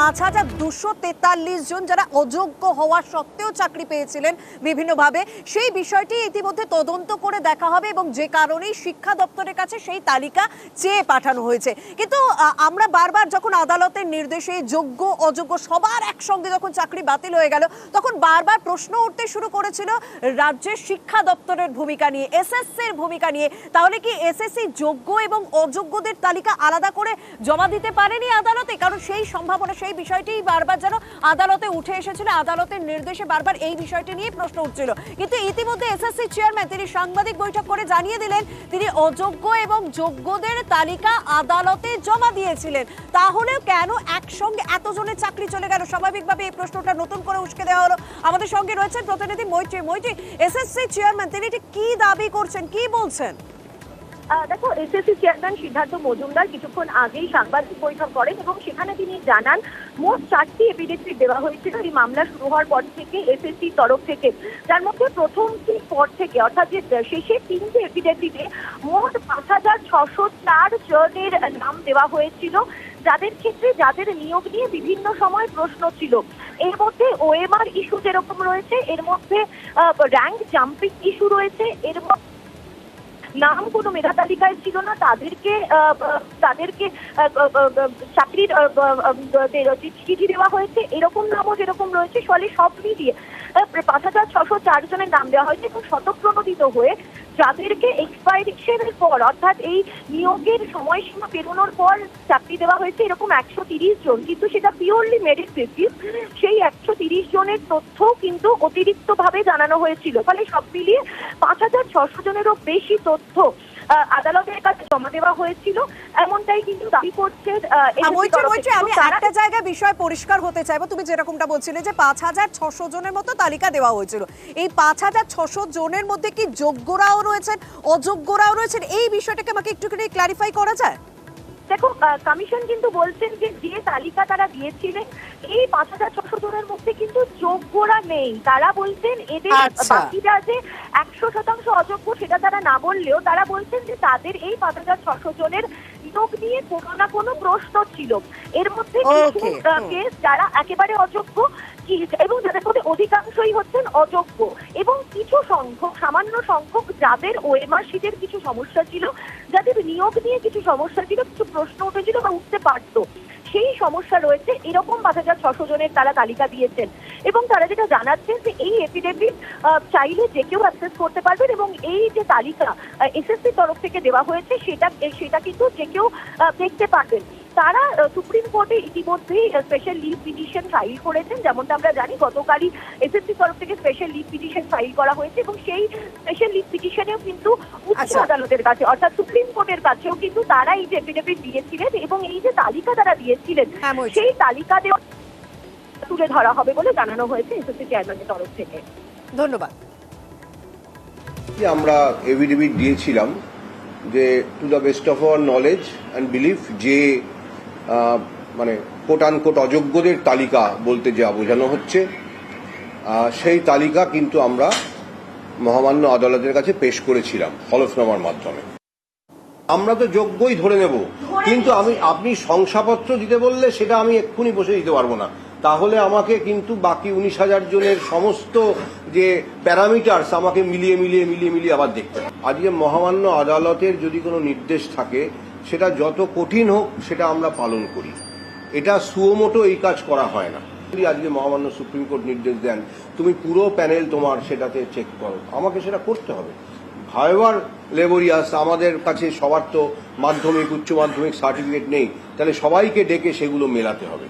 5,243 জন যারা অযোগ্য হওয়া সত্ত্বেও চাকরি পেয়েছিলেন বিভিন্নভাবে, সেই বিষয়টি ইতিমধ্যে তদন্ত করে দেখা হবে এবং যে কারণেই শিক্ষা দপ্তরের কাছে সেই তালিকা চেয়ে পাঠানো হয়েছে। কিন্তু আমরা বারবার যখন আদালতের নির্দেশে যোগ্য অযোগ্য সবার একসঙ্গে যখন চাকরি বাতিল হয়ে গেল, তখন বারবার প্রশ্ন উঠতে শুরু করেছিল রাজ্যের শিক্ষা দপ্তরের ভূমিকা নিয়ে, এসএসসির ভূমিকা নিয়ে। তাহলে কি এসএসসি যোগ্য এবং অযোগ্যদের তালিকা আলাদা করে জমা দিতে পারেনি আদালতে? কারণ সেই সম্ভাবনা, সেই বিষয়টি বারবার যেন আদালতে উঠে এসেছিল, আদালতের নির্দেশে বারবার এই বিষয়টি নিয়ে প্রশ্ন উঠছিল। কিন্তু ইতিমধ্যে এসএসসি চেয়ারম্যান তিনি সাংবাদিক বৈঠক করে জানিয়ে দিলেন তিনি অযোগ্য এবং যোগ্যদের তালিকা আদালতে জমা দিয়েছিলেন। তাহলে কেন একসঙ্গে এতজনের চাকরি চলে গেল? স্বাভাবিকভাবে এই প্রশ্নটা নতুন করে উস্কে দেওয়া হলো। আমাদের সঙ্গে রয়েছেন প্রতিনিধি মৈত্রী। এসএসসি চেয়ারম্যান তিনি কি দাবি করছেন, কি বলছেন? দেখো, এসএসসি চেয়ারম্যান সিদ্ধার্থ মজুমদার কিছুক্ষণ আগেই সাংবাদিক বৈঠক করেন এবং সেখানে তিনি জানান মোট 4টি এফিডেভিট দেওয়া হয়েছিল এই মামলা শুরু হওয়ার পর থেকে এসএসসির তরফ থেকে, যার মধ্যে প্রথমটির পর থেকে অর্থাৎ যে শেষের 3টে এফিডেভিটে মোট 5,604 জনের নাম দেওয়া হয়েছিল, যাদের ক্ষেত্রে যাদের নিয়োগ নিয়ে বিভিন্ন সময় প্রশ্ন ছিল। এর মধ্যে ওএমআর ইস্যু যেরকম রয়েছে, এর মধ্যে র্যাঙ্ক জাম্পিং ইস্যু রয়েছে, এর মধ্যে নাম কোনো মেধা তালিকায় ছিল না, তাদেরকে চাকরির চিঠি দেওয়া হয়েছে, এরকম নামও যেরকম রয়েছে। ফলে সব মিলিয়ে 5,604 জনের নাম দেওয়া হয়েছে এবং শতপ্রণোদিত হয়ে যাদেরকে এক্সপাইরেশনের পর অর্থাৎ এই নিয়োগের সময়সীমা পেরোনোর পর চাকরি দেওয়া হয়েছে এরকম 130 জন, কিন্তু সেটা পিওরলি মেরিট বেসিস। সেই 130 জনের তথ্য কিন্তু অতিরিক্তভাবে জানানো হয়েছিল। ফলে সব মিলিয়ে 5,600 জনেরও বেশি তথ্য আদালতের কাছে জমা দেওয়া হয়েছিল, এমনটাই কিন্তু দাবি করছে। আমি একটা জায়গায় বিষয় পরিষ্কার হতে চাইবো। তুমি যেরকমটা বলছিলে যে 5,600 জনের মতো তালিকা দেওয়া হয়েছিল, এই 5,600 জনের মধ্যে কি যোগ্যরাও রয়েছেন, অযোগ্যরাও রয়েছেন? এই বিষয়টাকে আমাকে একটুখানি ক্লারিফাই করা যায়? দেখো, কমিশন কিন্তু বলছেন যে তালিকা তারা দিয়েছিলেন এই 5,600 জনের মধ্যে কিন্তু যোগ্যরা নেই। তারা বলছেন এদের বাকিরা যে 100% অযোগ্য সেটা তারা না বললেও তারা বলছেন যে তাদের এই 5,600 জনের নিয়োগ নিয়ে কোনো না কোনো প্রশ্ন ছিল। এর মধ্যে কিছু কেস যারা একেবারে অযোগ্য এবং যাদের মধ্যে অধিকাংশই হচ্ছেন অযোগ্য, এবং কিছু সংখ্যক, সামান্য সংখ্যক যাদের ওএমআর শিটের কিছু সমস্যা ছিল, যাদের নিয়োগ নিয়ে কিছু সমস্যা ছিল, কিছু প্রশ্ন উঠেছিল বা উঠতে পারতো, সেই সমস্যা রয়েছে। এরকম 5,600 জনের তারা তালিকা দিয়েছেন এবং তারা যেটা জানাচ্ছেন যে এই এফিডেভিট চাইলে যে কেউ অ্যাক্সেস করতে পারবেন এবং এই যে তালিকা এসএসসির তরফ থেকে দেওয়া হয়েছে সেটা কিন্তু যে কেউ দেখতে পারবেন। তারা সুপ্রিম কোর্টে ইতিমধ্যেই স্পেশাল লিভ পিটিশন ফাইল করেছেন। যেমনটা আমরা জানি গতকালই এসএসসির তরফ থেকে স্পেশাল লিভ পিটিশন ফাইল করা হয়েছে এবং সেই স্পেশাল লিভ পিটিশনেও কিন্তু উচ্চ আদালতের কাছে অর্থাৎ সুপ্রিম কোর্টের কাছেও কিন্তু তারা এই যে এফিডেভিট দিয়েছিলেন এবং এই যে তালিকা তারা দিয়েছিলেন সেই তালিকা দেওয়া তুলে ধরা হবে বলে জানানো হয়েছে এসএসসি চেয়ারম্যানের তরফ থেকে। ধন্যবাদ। আমরা এফিডেভিট দিয়েছিলাম যে to the best of our knowledge and belief যে মানে কোট আনকোট অযোগ্যদের তালিকা বলতে যা বোঝানো হচ্ছে সেই তালিকা কিন্তু আমরা মহামান্য আদালতের কাছে পেশ করেছিলাম হলফনামার মাধ্যমে। আমরা তো যোগ্যই ধরে নেব, কিন্তু আপনি শংসাপত্র দিতে বললে সেটা আমি এক্ষুনি বসে দিতে পারবো না। তাহলে আমাকে কিন্তু বাকি 19,000 জনের সমস্ত যে প্যারামিটার্স আমাকে মিলিয়ে আবার দেখতে হবে। আজকে মহামান্য আদালতের যদি কোনো নির্দেশ থাকে সেটা যত কঠিন হোক সেটা আমরা পালন করি। এটা সুমোটো এই কাজ করা হয় না। যদি আজকে মহামান্য সুপ্রিম কোর্ট নির্দেশ দেন তুমি পুরো প্যানেল তোমার সেটাতে চেক করো, আমাকে সেটা করতে হবে। হাওয়েভার লেবোরিয়াস, আমাদের কাছে সবার তো মাধ্যমিক উচ্চ মাধ্যমিক সার্টিফিকেট নেই, তাহলে সবাইকে ডেকে সেগুলো মেলাতে হবে।